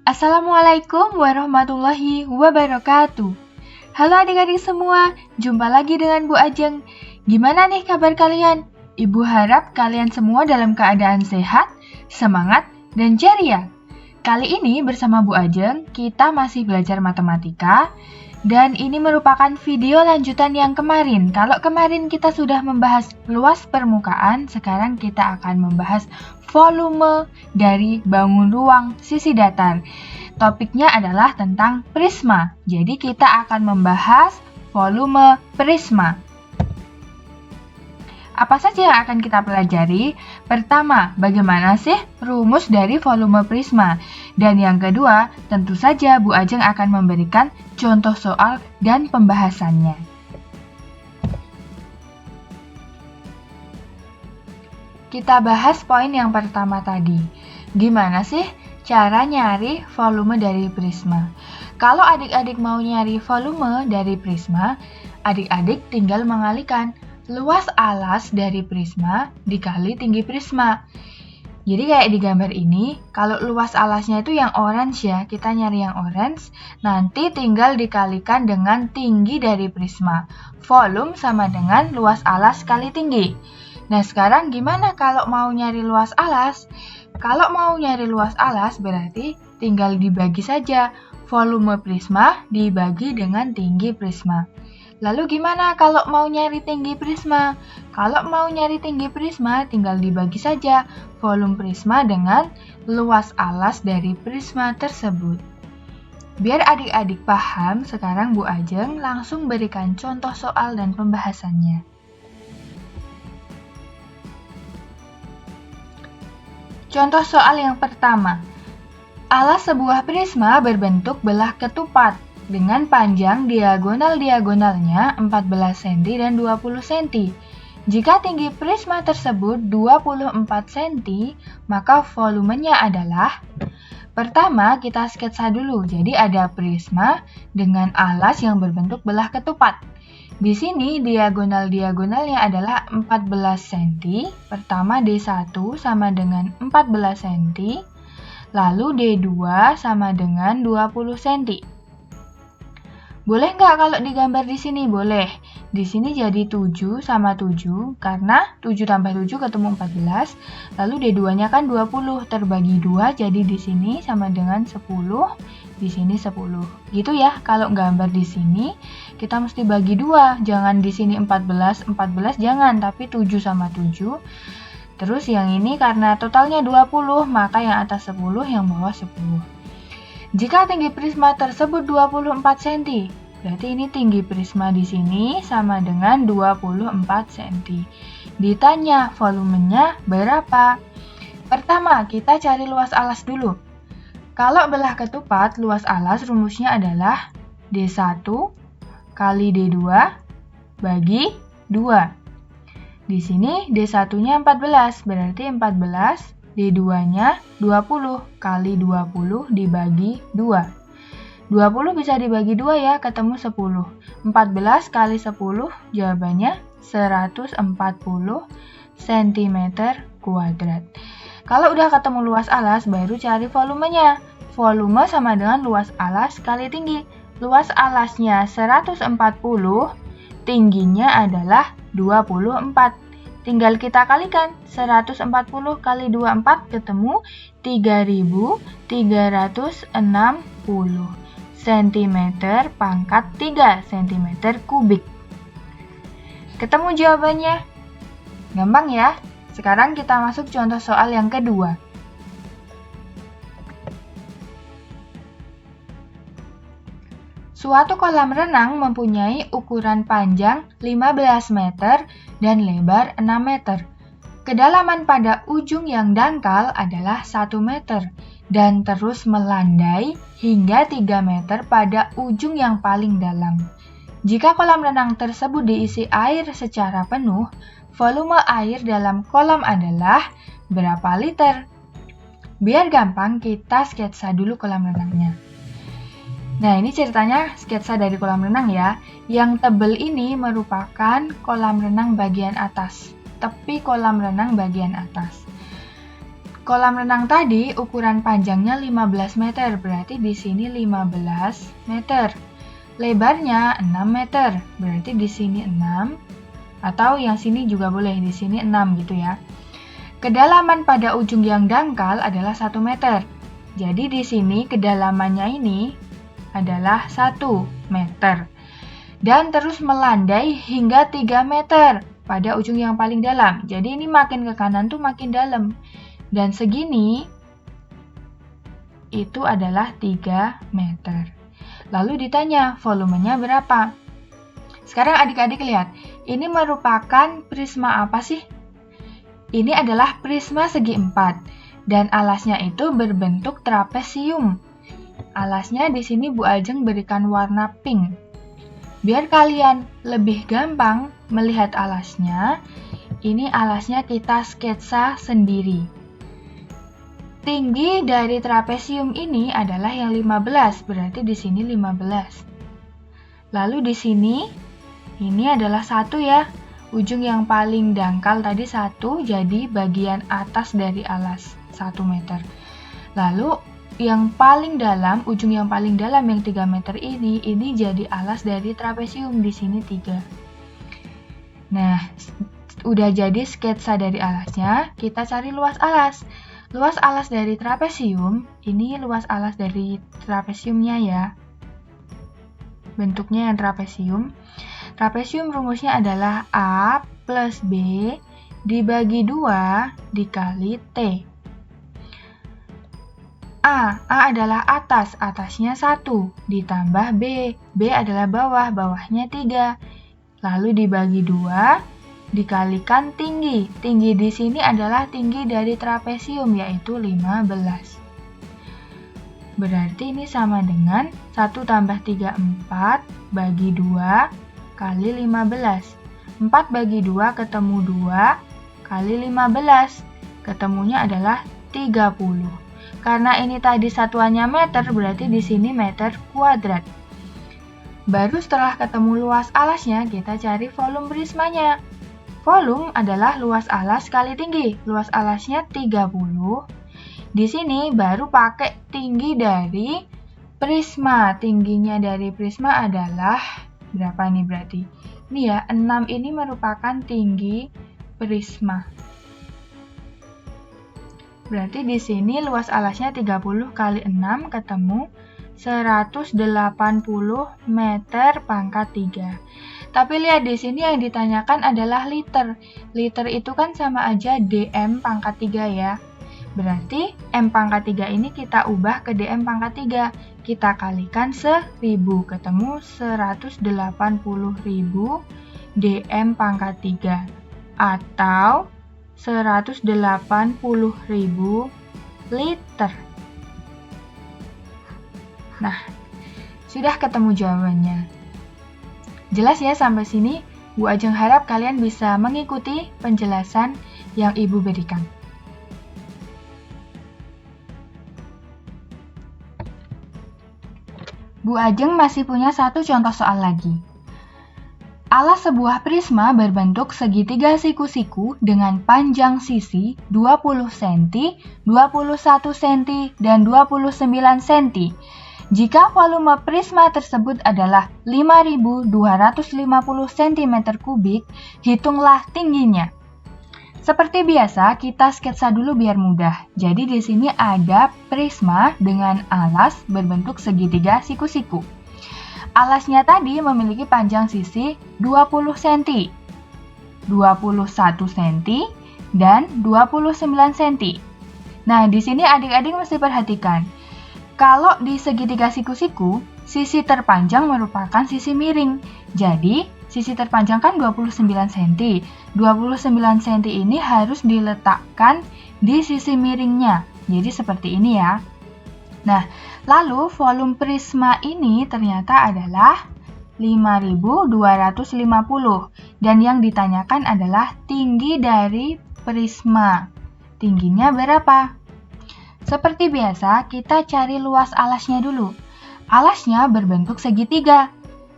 Assalamualaikum warahmatullahi wabarakatuh. Halo adik-adik semua, jumpa lagi dengan Bu Ajeng. Gimana nih kabar kalian? Ibu harap kalian semua dalam keadaan sehat, semangat, dan ceria. Kali ini bersama Bu Ajeng, kita masih belajar matematika. Dan ini merupakan video lanjutan yang kemarin. Kalau kemarin kita sudah membahas luas permukaan, sekarang kita akan membahas volume dari bangun ruang sisi datar. Topiknya adalah tentang prisma. Jadi kita akan membahas volume prisma. Apa saja yang akan kita pelajari? Pertama, bagaimana sih rumus dari volume prisma? Dan yang kedua, tentu saja Bu Ajeng akan memberikan contoh soal dan pembahasannya. Kita bahas poin yang pertama tadi. Gimana sih cara nyari volume dari prisma? Kalau adik-adik mau nyari volume dari prisma, adik-adik tinggal mengalihkan luas alas dari prisma dikali tinggi prisma. Jadi kayak di gambar ini, kalau luas alasnya itu yang orange ya, kita nyari yang orange, nanti tinggal dikalikan dengan tinggi dari prisma. Volume sama dengan luas alas kali tinggi. Nah sekarang gimana kalau mau nyari luas alas? Kalau mau nyari luas alas berarti tinggal dibagi saja. Volume prisma dibagi dengan tinggi prisma. Lalu gimana kalau mau nyari tinggi prisma? Kalau mau nyari tinggi prisma, tinggal dibagi saja volume prisma dengan luas alas dari prisma tersebut. Biar adik-adik paham, sekarang Bu Ajeng langsung berikan contoh soal dan pembahasannya. Contoh soal yang pertama. Alas sebuah prisma berbentuk belah ketupat dengan panjang diagonal-diagonalnya 14 cm dan 20 cm. Jika tinggi prisma tersebut 24 cm, maka volumenya adalah... Pertama, kita sketsa dulu. Jadi ada prisma dengan alas yang berbentuk belah ketupat. Di sini diagonal-diagonalnya adalah 14 cm. Pertama D1 sama dengan 14 cm. Lalu D2 sama dengan 20 cm. Boleh nggak kalau digambar di sini? Boleh. Di sini jadi 7 sama 7, karena 7 tambah 7 ketemu 14. Lalu D2-nya kan 20, terbagi 2, jadi di sini sama dengan 10, di sini 10. Gitu ya, kalau gambar di sini, kita mesti bagi 2. Jangan di sini 14, 14 jangan, tapi 7 sama 7. Terus yang ini karena totalnya 20, maka yang atas 10, yang bawah 10. Jika tinggi prisma tersebut 24 cm, berarti ini tinggi prisma di sini sama dengan 24 cm. Ditanya volumenya berapa? Pertama, kita cari luas alas dulu. Kalau belah ketupat, luas alas rumusnya adalah D1 kali D2 bagi 2. Di sini D1-nya 14, berarti 14 D2-nya 20 kali 20 dibagi 2. 20 bisa dibagi 2 ya, ketemu 10. 14 kali 10, jawabannya 140 cm kuadrat. Kalau udah ketemu luas alas, baru cari volumenya. Volume sama dengan luas alas kali tinggi. Luas alasnya 140, tingginya adalah 24. Tinggal kita kalikan, 140 kali 24 ketemu 3360 cm pangkat 3 cm kubik. Ketemu jawabannya? Gampang ya? Sekarang kita masuk contoh soal yang kedua. Suatu kolam renang mempunyai ukuran panjang 15 meter dan lebar 6 meter. Kedalaman pada ujung yang dangkal adalah 1 meter dan terus melandai hingga 3 meter pada ujung yang paling dalam. Jika kolam renang tersebut diisi air secara penuh, volume air dalam kolam adalah berapa liter? Biar gampang, kita sketsa dulu kolam renangnya. Nah, ini ceritanya sketsa dari kolam renang ya. Yang tebal ini merupakan kolam renang bagian atas, tepi kolam renang bagian atas. kolam renang tadi ukuran panjangnya 15 meter, berarti di sini 15 meter. Lebarnya 6 meter, berarti di sini 6, atau yang sini juga boleh, di sini 6 gitu ya. Kedalaman pada ujung yang dangkal adalah 1 meter. Jadi di sini kedalamannya ini adalah 1 meter. Dan terus melandai hingga 3 meter pada ujung yang paling dalam. Jadi ini makin ke kanan tuh makin dalam. Dan segini itu adalah 3 meter. Lalu ditanya volumenya berapa? Sekarang adik-adik lihat, ini merupakan prisma apa sih? Ini adalah prisma segi 4 dan alasnya itu berbentuk trapesium. Alasnya di sini Bu Ajeng berikan warna pink. Biar kalian lebih gampang melihat alasnya, ini alasnya kita sketsa sendiri. Tinggi dari trapesium ini adalah yang 15, berarti di sini 15. Lalu di sini, ini adalah 1 ya. Ujung yang paling dangkal tadi 1, jadi bagian atas dari alas 1 meter. Lalu yang paling dalam, ujung yang paling dalam yang 3 meter ini jadi alas dari trapesium, di sini 3. Nah, udah jadi sketsa dari alasnya, kita cari luas alas. Luas alas dari trapesium, ini luas alas dari trapesiumnya ya. Bentuknya yang trapesium. Trapesium rumusnya adalah A plus B dibagi 2 dikali T. A adalah atas, atasnya 1, ditambah B. B adalah bawah, bawahnya 3. Lalu dibagi 2, dikalikan tinggi. Tinggi di sini adalah tinggi dari trapesium, yaitu 15. Berarti ini sama dengan 1 tambah 3, 4, bagi 2, kali 15. 4 bagi 2 ketemu 2, kali 15. Ketemunya adalah 30. Karena ini tadi satuannya meter, berarti di sini meter kuadrat. Baru setelah ketemu luas alasnya, kita cari volume prismanya. Volume adalah luas alas kali tinggi. Luas alasnya 30. Di sini baru pakai tinggi dari prisma. Tingginya dari prisma adalah berapa nih berarti? Ini ya, 6 ini merupakan tinggi prisma. Berarti di sini luas alasnya 30 kali 6 ketemu 180 meter pangkat 3. Tapi lihat di sini yang ditanyakan adalah liter. Liter itu kan sama aja dm pangkat 3 ya. Berarti m pangkat 3 ini kita ubah ke dm pangkat 3. Kita kalikan 1000, ketemu 180.000 dm pangkat 3. Atau 180.000 liter. Nah, sudah ketemu jawabannya. Jelas ya sampai sini? Bu Ajeng harap kalian bisa mengikuti penjelasan yang Ibu berikan. Bu Ajeng masih punya satu contoh soal lagi. Alas sebuah prisma berbentuk segitiga siku-siku dengan panjang sisi 20 cm, 21 cm, dan 29 cm. Jika volume prisma tersebut adalah 5.250 cm3, hitunglah tingginya. Seperti biasa, kita sketsa dulu biar mudah. Jadi di sini ada prisma dengan alas berbentuk segitiga siku-siku. Alasnya tadi memiliki panjang sisi 20 cm, 21 cm, dan 29 cm. Nah, di sini adik-adik mesti perhatikan. Kalau di segitiga siku-siku, sisi terpanjang merupakan sisi miring. Jadi, sisi terpanjang kan 29 cm. 29 cm ini harus diletakkan di sisi miringnya. Jadi seperti ini ya. Nah, lalu volume prisma ini ternyata adalah 5.250. Dan yang ditanyakan adalah tinggi dari prisma. Tingginya berapa? Seperti biasa, kita cari luas alasnya dulu. Alasnya berbentuk segitiga.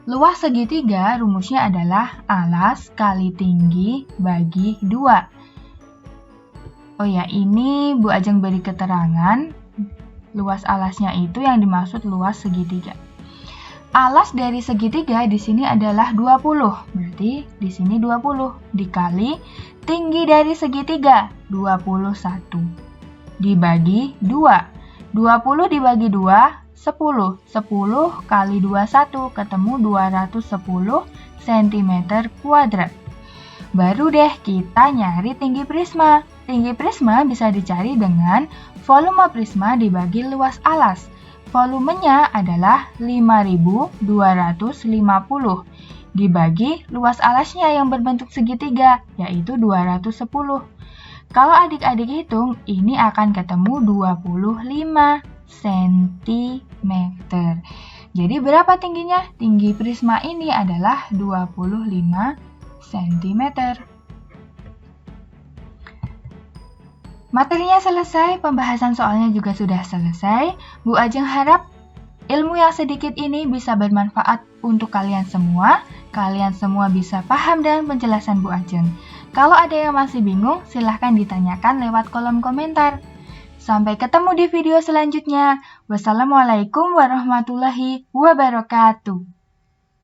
Luas segitiga rumusnya adalah alas kali tinggi bagi 2. Oh ya, ini Bu Ajeng beri keterangan, luas alasnya itu yang dimaksud luas segitiga. Alas dari segitiga di sini adalah 20, berarti di sini 20 dikali tinggi dari segitiga 21 dibagi 2. 20 dibagi 2 10. 10 kali 21 ketemu 210 cm kuadrat. Baru deh kita nyari tinggi prisma. Tinggi prisma bisa dicari dengan volume prisma dibagi luas alas. Volumenya adalah 5250 dibagi luas alasnya yang berbentuk segitiga, yaitu 210. Kalau adik-adik hitung, ini akan ketemu 25 cm. Jadi berapa tingginya? Tinggi prisma ini adalah 25 cm. Materinya selesai, pembahasan soalnya juga sudah selesai. Bu Ajeng harap ilmu yang sedikit ini bisa bermanfaat untuk kalian semua. Kalian semua bisa paham dengan penjelasan Bu Ajeng. Kalau ada yang masih bingung, silahkan ditanyakan lewat kolom komentar. Sampai ketemu di video selanjutnya. Wassalamualaikum warahmatullahi wabarakatuh.